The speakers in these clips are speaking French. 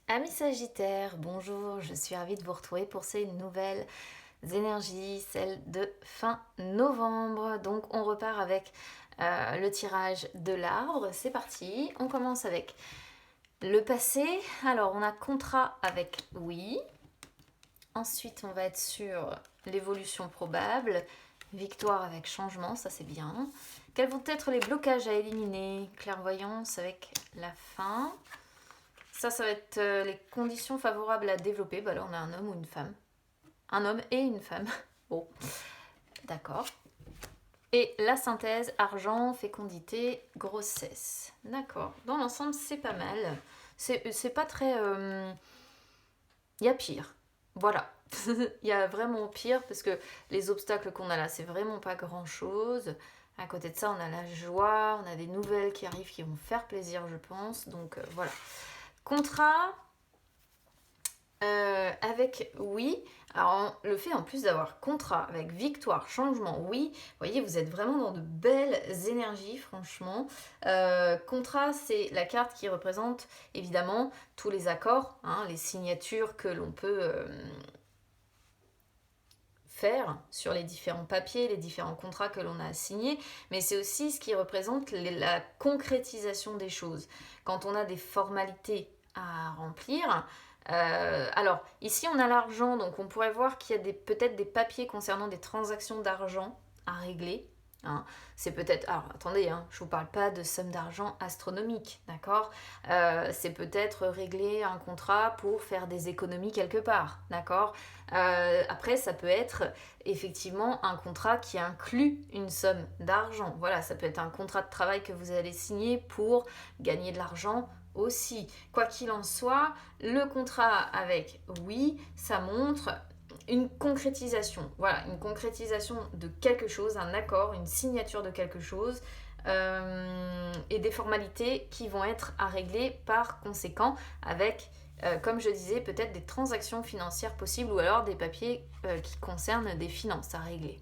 Amis Sagittaires, bonjour, je suis ravie de vous retrouver pour ces nouvelles énergies, celles de fin novembre. Donc on repart avec le tirage de l'arbre, c'est parti. On commence avec le passé. Alors on a contrat avec oui. Ensuite on va être sur l'évolution probable, victoire avec changement, ça c'est bien. Quels vont être les blocages à éliminer? Clairvoyance avec la fin. Ça va être les conditions favorables à développer. Bah là, on a un homme ou une femme. Un homme et une femme. Bon, d'accord. Et la synthèse, argent, fécondité, grossesse. D'accord. Dans l'ensemble, c'est pas mal. C'est pas très... Il y a pire. Voilà. Il y a vraiment pire parce que les obstacles qu'on a là, c'est vraiment pas grand-chose. À côté de ça, on a la joie, on a des nouvelles qui arrivent qui vont faire plaisir, je pense. Donc voilà. Contrat, avec oui, alors le fait en plus d'avoir contrat avec victoire, changement, oui, vous voyez, vous êtes vraiment dans de belles énergies, franchement. Contrat, c'est la carte qui représente évidemment tous les accords, hein, les signatures que l'on peut faire sur les différents papiers, les différents contrats que l'on a signés, mais c'est aussi ce qui représente la concrétisation des choses. Quand on a des formalités à remplir, alors, ici, on a l'argent, donc on pourrait voir qu'il y a peut-être des papiers concernant des transactions d'argent à régler. Hein. C'est peut-être... Alors, attendez, hein, je ne vous parle pas de sommes d'argent astronomiques, d'accord. C'est peut-être régler un contrat pour faire des économies quelque part, d'accord. Après, ça peut être effectivement un contrat qui inclut une somme d'argent. Voilà, ça peut être un contrat de travail que vous allez signer pour gagner de l'argent aussi. Quoi qu'il en soit, le contrat avec oui, ça montre une concrétisation. Voilà, une concrétisation de quelque chose, un accord, une signature de quelque chose. Et des formalités qui vont être à régler par conséquent avec, comme je disais, peut-être des transactions financières possibles ou alors des papiers qui concernent des finances à régler.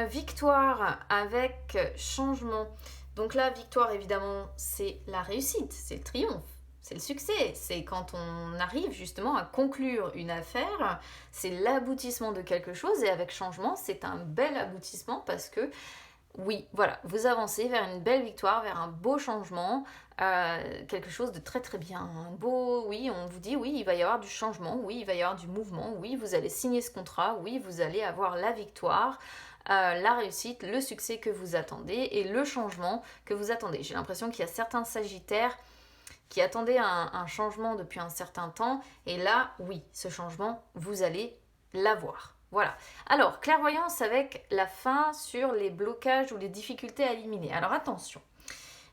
Victoire avec changement. Donc là, victoire, évidemment, c'est la réussite, c'est le triomphe, c'est le succès. C'est quand on arrive justement à conclure une affaire, c'est l'aboutissement de quelque chose. Et avec changement, c'est un bel aboutissement parce que, oui, voilà, vous avancez vers une belle victoire, vers un beau changement, quelque chose de très très bien. Un beau, oui, on vous dit, oui, il va y avoir du changement, oui, il va y avoir du mouvement, oui, vous allez signer ce contrat, oui, vous allez avoir la victoire. La réussite, le succès que vous attendez et le changement que vous attendez. J'ai l'impression qu'il y a certains Sagittaires qui attendaient un changement depuis un certain temps et là, oui, ce changement, vous allez l'avoir. Voilà. Alors, clairvoyance avec la fin sur les blocages ou les difficultés à éliminer. Alors attention.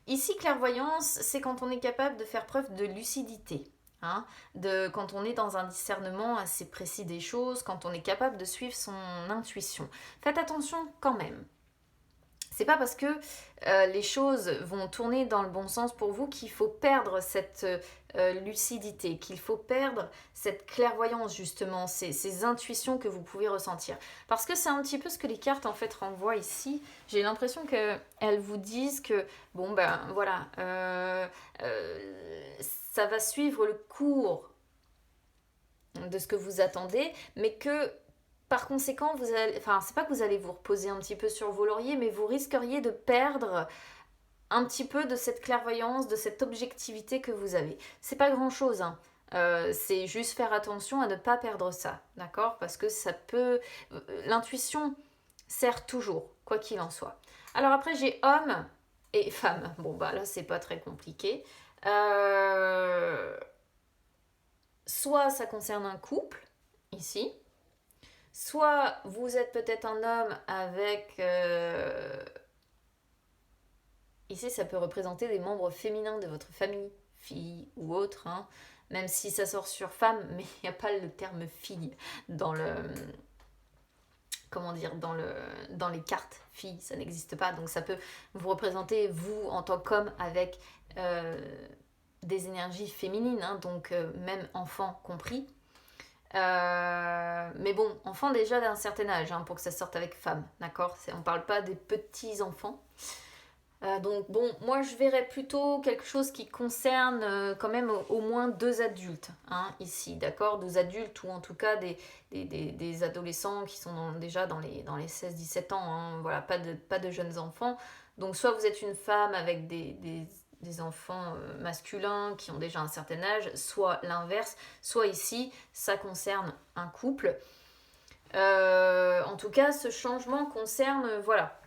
Ici, clairvoyance, c'est quand on est capable de faire preuve de lucidité. Hein, quand on est dans un discernement assez précis des choses, quand on est capable de suivre son intuition. Faites attention quand même. C'est pas parce que les choses vont tourner dans le bon sens pour vous qu'il faut perdre cette lucidité, qu'il faut perdre cette clairvoyance justement, ces intuitions que vous pouvez ressentir. Parce que c'est un petit peu ce que les cartes en fait renvoient ici. J'ai l'impression qu'elles vous disent que bon ben voilà, ça va suivre le cours de ce que vous attendez, mais que par conséquent, vous allez, enfin, c'est pas que vous allez vous reposer un petit peu sur vos lauriers, mais vous risqueriez de perdre un petit peu de cette clairvoyance, de cette objectivité que vous avez. C'est pas grand chose, hein. C'est juste faire attention à ne pas perdre ça, d'accord? Parce que ça peut. L'intuition sert toujours, quoi qu'il en soit. Alors après, j'ai homme et femme. Bon, bah là, c'est pas très compliqué. Soit ça concerne un couple, ici, soit vous êtes peut-être un homme avec... ici, ça peut représenter des membres féminins de votre famille, fille ou autre, hein, même si ça sort sur femme, mais il n'y a pas le terme fille dans le... Comment dire, dans les cartes fille, ça n'existe pas. Donc ça peut vous représenter, vous, en tant qu'homme, avec des énergies féminines, hein, donc même enfant compris. Mais bon, enfant déjà d'un certain âge, hein, pour que ça sorte avec femme, d'accord. On parle pas des petits enfants. Donc bon, moi je verrais plutôt quelque chose qui concerne quand même au moins deux adultes, hein, ici, d'accord? Deux adultes ou en tout cas des adolescents qui sont déjà dans les 16-17 ans, hein, voilà, pas de jeunes enfants. Donc soit vous êtes une femme avec des enfants masculins qui ont déjà un certain âge, soit l'inverse, soit ici, ça concerne un couple. En tout cas, ce changement concerne, voilà,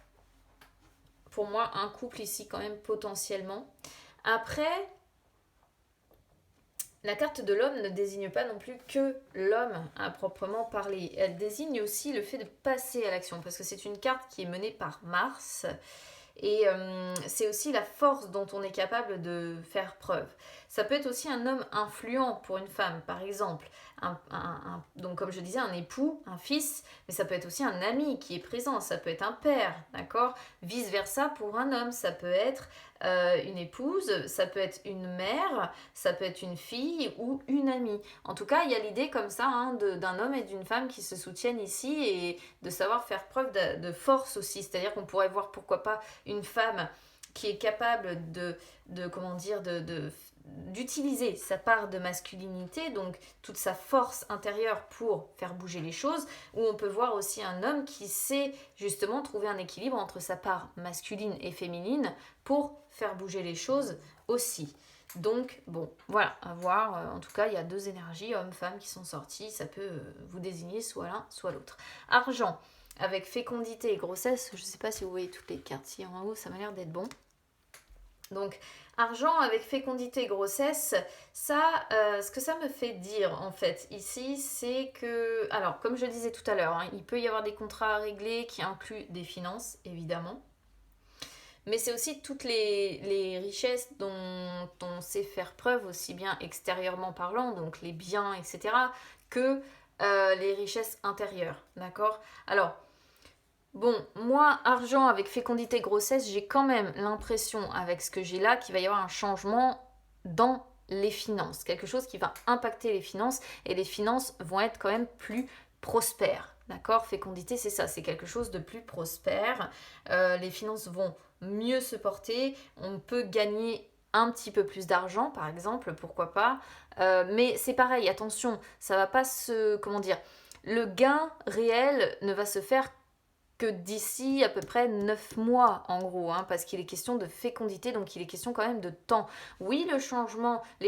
pour moi, un couple ici quand même potentiellement. Après, la carte de l'homme ne désigne pas non plus que l'homme à proprement parler. Elle désigne aussi le fait de passer à l'action, parce que c'est une carte qui est menée par Mars. Et c'est aussi la force dont on est capable de faire preuve. Ça peut être aussi un homme influent pour une femme, par exemple. Donc comme je disais, un époux, un fils, mais ça peut être aussi un ami qui est présent, ça peut être un père, d'accord? Vice-versa pour un homme, ça peut être une épouse, ça peut être une mère, ça peut être une fille ou une amie. En tout cas, il y a l'idée comme ça hein, d'un homme et d'une femme qui se soutiennent ici et de savoir faire preuve de force aussi. C'est-à-dire qu'on pourrait voir pourquoi pas une femme qui est capable comment dire, d'utiliser sa part de masculinité, donc toute sa force intérieure pour faire bouger les choses, ou on peut voir aussi un homme qui sait justement trouver un équilibre entre sa part masculine et féminine pour faire bouger les choses aussi. Donc, bon, voilà, à voir. En tout cas, il y a deux énergies, hommes-femmes, qui sont sorties. Ça peut vous désigner soit l'un, soit l'autre. Argent, avec fécondité et grossesse. Je ne sais pas si vous voyez toutes les cartes ici en haut, ça m'a l'air d'être bon. Donc, argent avec fécondité et grossesse, ça, ce que ça me fait dire en fait ici, c'est que, alors comme je disais tout à l'heure, hein, il peut y avoir des contrats à régler qui incluent des finances, évidemment. Mais c'est aussi toutes les richesses dont on sait faire preuve, aussi bien extérieurement parlant, donc les biens, etc., que les richesses intérieures, d'accord? Alors, bon, moi, argent avec fécondité grossesse, j'ai quand même l'impression, avec ce que j'ai là, qu'il va y avoir un changement dans les finances. Quelque chose qui va impacter les finances, et les finances vont être quand même plus prospères. D'accord? Fécondité, c'est ça, c'est quelque chose de plus prospère. Les finances vont mieux se porter. On peut gagner un petit peu plus d'argent, par exemple, pourquoi pas. Mais c'est pareil, attention, ça va pas se... Comment dire? Le gain réel ne va se faire que d'ici à peu près 9 mois en gros, hein, parce qu'il est question de fécondité, donc il est question quand même de temps. Oui, les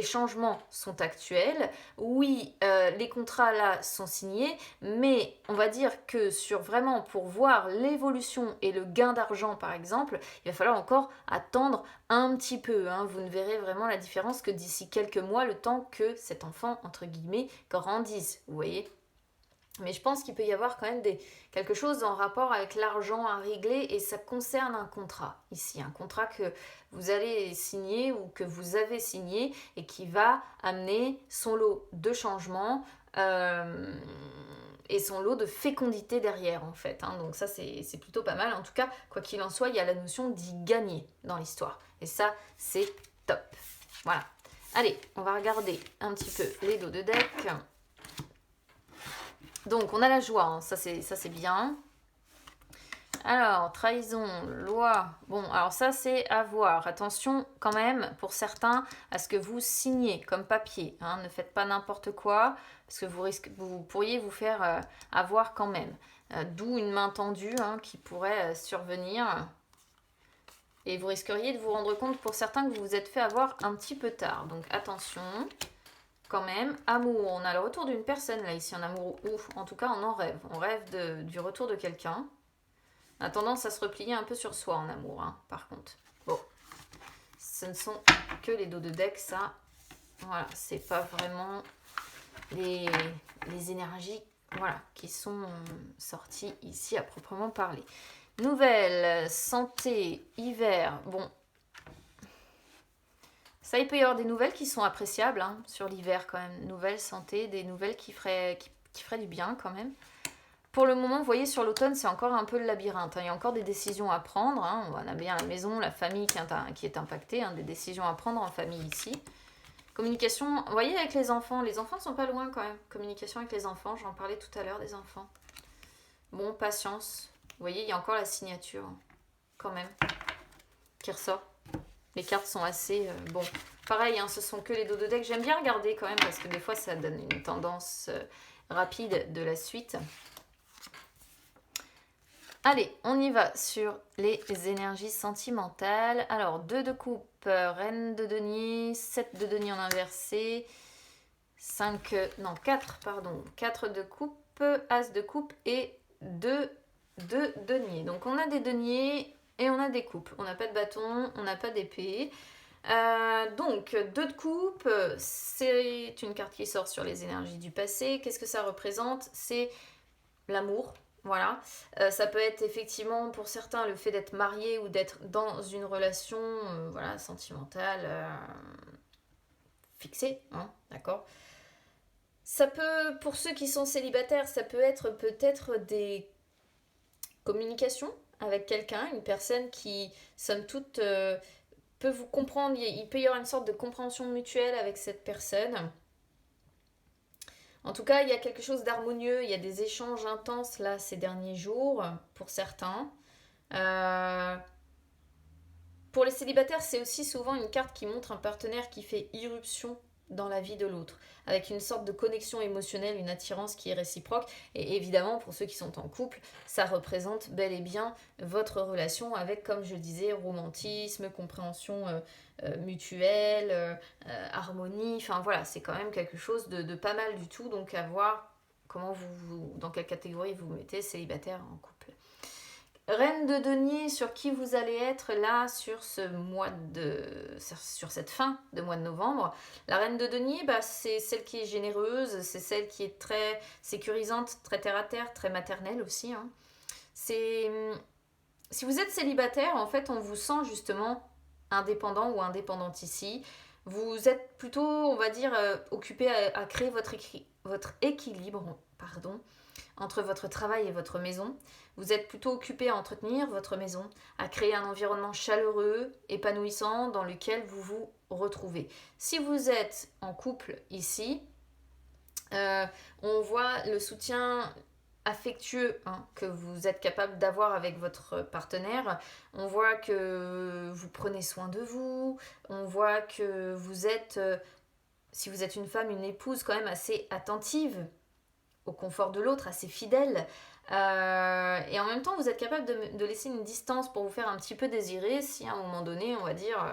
changements sont actuels, oui, les contrats là sont signés, mais on va dire que sur vraiment pour voir l'évolution et le gain d'argent par exemple, il va falloir encore attendre un petit peu, hein. Vous ne verrez vraiment la différence que d'ici quelques mois, le temps que cet enfant, entre guillemets, grandisse, vous voyez. Mais je pense qu'il peut y avoir quand même quelque chose en rapport avec l'argent à régler et ça concerne un contrat ici, un contrat que vous allez signer ou que vous avez signé et qui va amener son lot de changements et son lot de fécondité derrière en fait, hein. Donc ça c'est plutôt pas mal. En tout cas, quoi qu'il en soit, il y a la notion d'y gagner dans l'histoire et ça c'est top. Voilà. Allez, on va regarder un petit peu les dos de deck. Donc, on a la joie, hein. Ça c'est bien. Alors, trahison, loi. Bon, alors ça, c'est à voir. Attention quand même, pour certains, à ce que vous signez comme papier, hein. Ne faites pas n'importe quoi, parce que vous pourriez vous faire avoir quand même. D'où une main tendue hein, qui pourrait survenir. Et vous risqueriez de vous rendre compte, pour certains, que vous vous êtes fait avoir un petit peu tard. Donc, attention. Quand même, amour, on a le retour d'une personne là ici en amour, ou en tout cas on en rêve, on rêve du retour de quelqu'un. On a tendance à se replier un peu sur soi en amour, hein, par contre. Bon, ce ne sont que les dos de deck, ça, voilà, c'est pas vraiment les énergies, voilà, qui sont sorties ici à proprement parler. Nouvelle, santé, hiver, bon. Ça, il peut y avoir des nouvelles qui sont appréciables hein, sur l'hiver quand même. Nouvelles santé, des nouvelles qui feraient du bien quand même. Pour le moment, vous voyez, sur l'automne, c'est encore un peu le labyrinthe, hein. Il y a encore des décisions à prendre, hein. On a bien la maison, la famille qui est impactée, hein, des décisions à prendre en famille ici. Communication, vous voyez, avec les enfants ne sont pas loin quand même. Communication avec les enfants, j'en parlais tout à l'heure des enfants. Bon, patience. Vous voyez, il y a encore la signature, quand même. qui ressort. Les cartes sont assez... bon, pareil, hein, ce sont que les dos de deck. J'aime bien regarder quand même parce que des fois, ça donne une tendance rapide de la suite. Allez, on y va sur les énergies sentimentales. Alors, 2 de coupe, reine de denier, 7 de denier en inversé, 4 de coupe, as de coupe et 2 de denier. Donc, on a des deniers et on a des coupes. On n'a pas de bâton, on n'a pas d'épée. Donc, 2 de coupe, c'est une carte qui sort sur les énergies du passé. Qu'est-ce que ça représente? C'est l'amour. Voilà, ça peut être effectivement pour certains le fait d'être marié ou d'être dans une relation voilà, sentimentale fixée, hein, d'accord. Ça peut, pour ceux qui sont célibataires, ça peut être peut-être des communications avec quelqu'un, une personne qui, somme toute, peut vous comprendre, il peut y avoir une sorte de compréhension mutuelle avec cette personne. En tout cas, il y a quelque chose d'harmonieux, il y a des échanges intenses là ces derniers jours, pour certains. Pour les célibataires, c'est aussi souvent une carte qui montre un partenaire qui fait irruption dans la vie de l'autre, avec une sorte de connexion émotionnelle, une attirance qui est réciproque. Et évidemment, pour ceux qui sont en couple, ça représente bel et bien votre relation avec, comme je disais, romantisme, compréhension mutuelle, harmonie. Enfin voilà, c'est quand même quelque chose de pas mal du tout. Donc à voir comment dans quelle catégorie vous mettez, célibataire en couple. Reine de denier, sur qui vous allez être là sur cette fin de mois de novembre. La reine de denier, c'est celle qui est généreuse, c'est celle qui est très sécurisante, très terre à terre, très maternelle aussi. Hein. Si vous êtes célibataire, en fait, on vous sent justement indépendant ou indépendante ici. Vous êtes plutôt, on va dire, occupé à créer votre équilibre, entre votre travail et votre maison. Vous êtes plutôt occupé à entretenir votre maison, à créer un environnement chaleureux, épanouissant, dans lequel vous vous retrouvez. Si vous êtes en couple ici, on voit le soutien affectueux que vous êtes capable d'avoir avec votre partenaire. On voit que vous prenez soin de vous. On voit que vous êtes, si vous êtes une femme, une épouse quand même assez attentive au confort de l'autre, assez fidèle. Et en même temps, vous êtes capable de laisser une distance pour vous faire un petit peu désirer si à un moment donné, on va dire,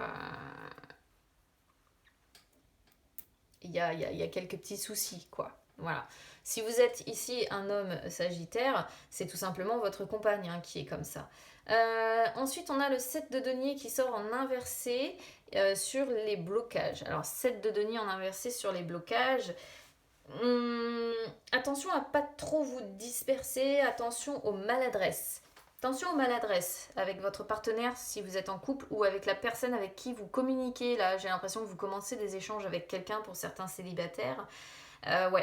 il y a quelques petits soucis, quoi. Voilà. Si vous êtes ici un homme sagittaire, c'est tout simplement votre compagne qui est comme ça. Ensuite, on a le 7 de denier qui sort en inversé sur les blocages. Alors, 7 de denier en inversé sur les blocages. Attention à pas trop vous disperser, attention aux maladresses. Attention aux maladresses avec votre partenaire si vous êtes en couple ou avec la personne avec qui vous communiquez. Là, j'ai l'impression que vous commencez des échanges avec quelqu'un pour certains célibataires.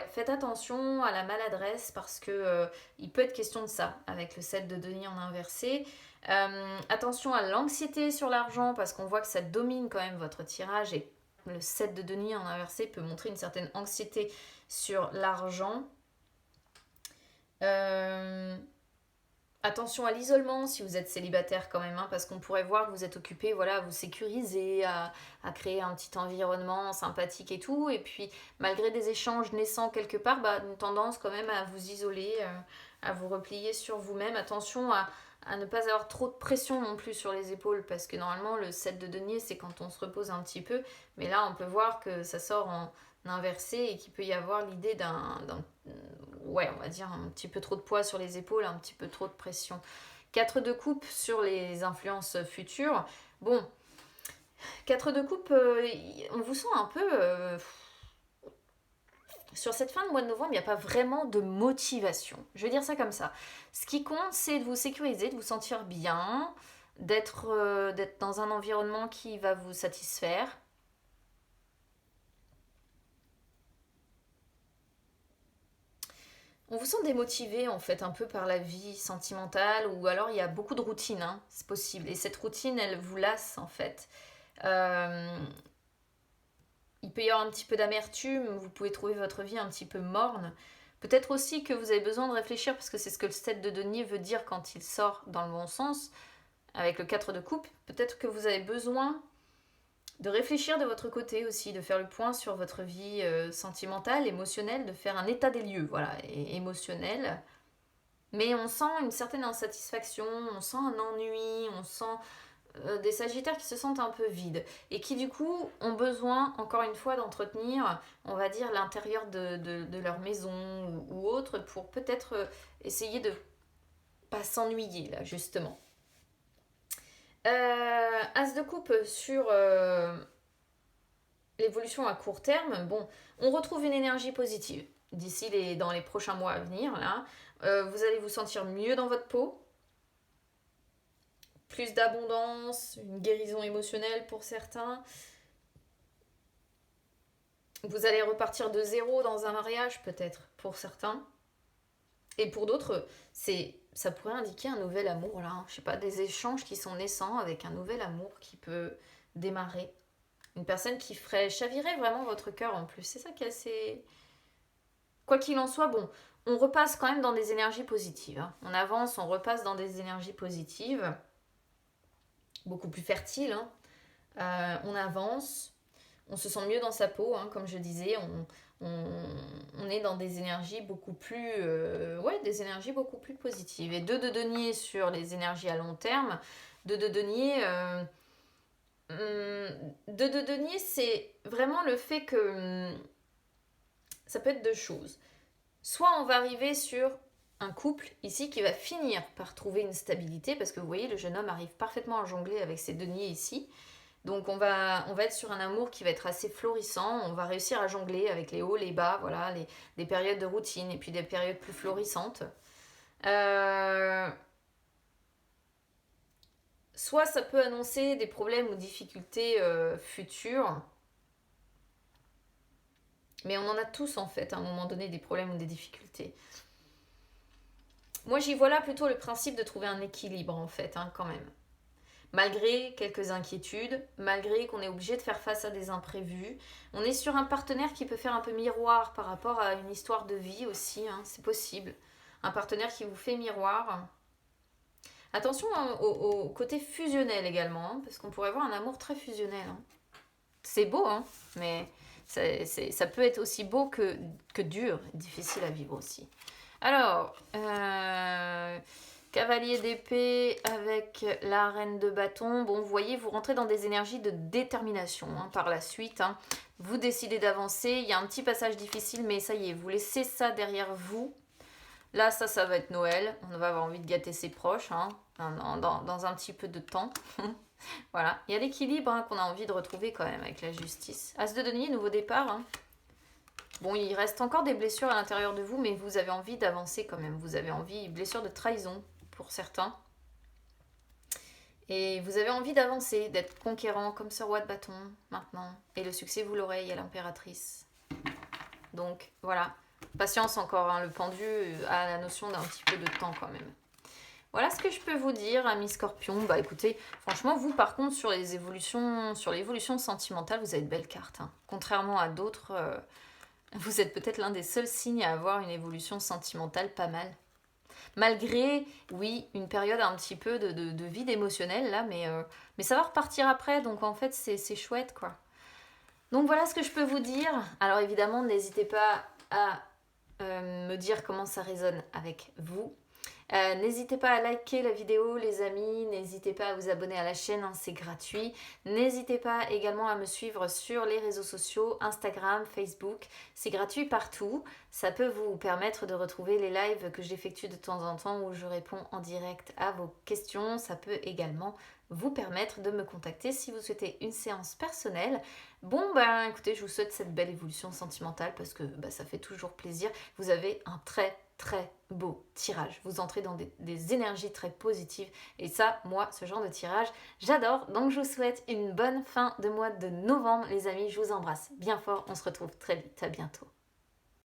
Faites attention à la maladresse parce que il peut être question de ça avec le 7 de denier en inversé. Attention à l'anxiété sur l'argent parce qu'on voit que ça domine quand même votre tirage et le 7 de denier en inversé peut montrer une certaine anxiété sur l'argent. Attention à l'isolement si vous êtes célibataire quand même, parce qu'on pourrait voir que vous êtes occupé à vous sécuriser, à créer un petit environnement sympathique et tout, et puis malgré des échanges naissants quelque part, une tendance quand même à vous isoler, à vous replier sur vous-même. Attention à ne pas avoir trop de pression non plus sur les épaules, parce que normalement le 7 de denier c'est quand on se repose un petit peu, mais là on peut voir que ça sort en inversé et qu'il peut y avoir l'idée on va dire un petit peu trop de poids sur les épaules, un petit peu trop de pression. 4 de coupe sur les influences futures. Bon, 4 de coupe, on vous sent un peu... Sur cette fin de mois de novembre, il n'y a pas vraiment de motivation. Je vais dire ça comme ça. Ce qui compte, c'est de vous sécuriser, de vous sentir bien, d'être dans un environnement qui va vous satisfaire. On vous sent démotivé en fait un peu par la vie sentimentale ou alors il y a beaucoup de routine, c'est possible. Et cette routine, elle vous lasse en fait. Il peut y avoir un petit peu d'amertume, vous pouvez trouver votre vie un petit peu morne. Peut-être aussi que vous avez besoin de réfléchir parce que c'est ce que le 7 de denier veut dire quand il sort dans le bon sens. avec le 4 de coupe, peut-être que vous avez besoin de réfléchir de votre côté aussi, de faire le point sur votre vie sentimentale, émotionnelle, de faire un état des lieux, voilà, et émotionnel. Mais on sent une certaine insatisfaction, on sent un ennui, on sent des sagittaires qui se sentent un peu vides et qui du coup ont besoin, encore une fois, d'entretenir, on va dire, l'intérieur de leur maison ou autre pour peut-être essayer de pas s'ennuyer là, justement. As de coupe sur l'évolution à court terme, bon, on retrouve une énergie positive dans les prochains mois à venir là. Vous allez vous sentir mieux dans votre peau, plus d'abondance, une guérison émotionnelle pour certains. Vous allez repartir de zéro dans un mariage peut-être pour certains. Et pour d'autres, ça pourrait indiquer un nouvel amour là, hein. Je sais pas, des échanges qui sont naissants avec un nouvel amour qui peut démarrer. Une personne qui ferait chavirer vraiment votre cœur en plus. C'est ça qui est assez... Quoi qu'il en soit, bon, on repasse quand même dans des énergies positives, hein. On avance, on repasse dans des énergies positives, beaucoup plus fertiles, hein. On avance, on se sent mieux dans sa peau, hein, comme je disais, on est dans des énergies beaucoup plus des énergies beaucoup plus positives. Et 2 de denier sur les énergies à long terme, 2 de denier 2 de denier, c'est vraiment le fait que ça peut être 2 choses. Soit on va arriver sur un couple ici qui va finir par trouver une stabilité, parce que vous voyez, le jeune homme arrive parfaitement à jongler avec ses deniers ici. Donc on va être sur un amour qui va être assez florissant, on va réussir à jongler avec les hauts, les bas, voilà, des périodes de routine et puis des périodes plus florissantes. Soit ça peut annoncer des problèmes ou difficultés futures, mais on en a tous en fait à un moment donné des problèmes ou des difficultés. Moi j'y vois là plutôt le principe de trouver un équilibre en fait, hein, quand même. Malgré quelques inquiétudes, malgré qu'on est obligé de faire face à des imprévus, on est sur un partenaire qui peut faire un peu miroir par rapport à une histoire de vie aussi, hein, c'est possible. Un partenaire qui vous fait miroir. Attention, hein, au côté fusionnel également, hein, parce qu'on pourrait avoir un amour très fusionnel, hein. C'est beau, hein, mais ça peut être aussi beau que dur, difficile à vivre aussi. Alors, cavalier d'épée avec la reine de bâton. Bon, vous voyez, vous rentrez dans des énergies de détermination, hein, par la suite, hein. Vous décidez d'avancer. Il y a un petit passage difficile, mais ça y est, vous laissez ça derrière vous. Là, ça va être Noël. On va avoir envie de gâter ses proches, hein, dans un petit peu de temps. Voilà. Il y a l'équilibre, hein, qu'on a envie de retrouver quand même avec la justice. As de denier, nouveau départ, hein. Bon, il reste encore des blessures à l'intérieur de vous, mais vous avez envie d'avancer quand même. Vous avez envie, blessure de trahison pour certains. Et vous avez envie d'avancer, d'être conquérant comme ce roi de bâton maintenant. Et le succès, vous l'aurez, il y a l'impératrice. Donc voilà, patience encore, hein, le pendu a la notion d'un petit peu de temps quand même. Voilà ce que je peux vous dire, amis Scorpion. Bah écoutez, franchement, vous par contre, sur l'évolution sentimentale, vous avez de belles cartes, hein. Contrairement à d'autres, vous êtes peut-être l'un des seuls signes à avoir une évolution sentimentale pas mal. Malgré, oui, une période un petit peu de vide émotionnel là, mais ça va repartir après, donc en fait c'est chouette quoi. Donc voilà ce que je peux vous dire. Alors évidemment, n'hésitez pas à me dire comment ça résonne avec vous. N'hésitez pas à liker la vidéo les amis, n'hésitez pas à vous abonner à la chaîne, hein, c'est gratuit. N'hésitez pas également à me suivre sur les réseaux sociaux, Instagram, Facebook, c'est gratuit partout. Ça peut vous permettre de retrouver les lives que j'effectue de temps en temps où je réponds en direct à vos questions. Ça peut également vous permettre de me contacter si vous souhaitez une séance personnelle. Bon ben écoutez, je vous souhaite cette belle évolution sentimentale parce que ça fait toujours plaisir. Vous avez un très beau tirage. Vous entrez dans des énergies très positives et ça, moi, ce genre de tirage, j'adore. Donc je vous souhaite une bonne fin de mois de novembre les amis, je vous embrasse bien fort. On se retrouve très vite, à bientôt.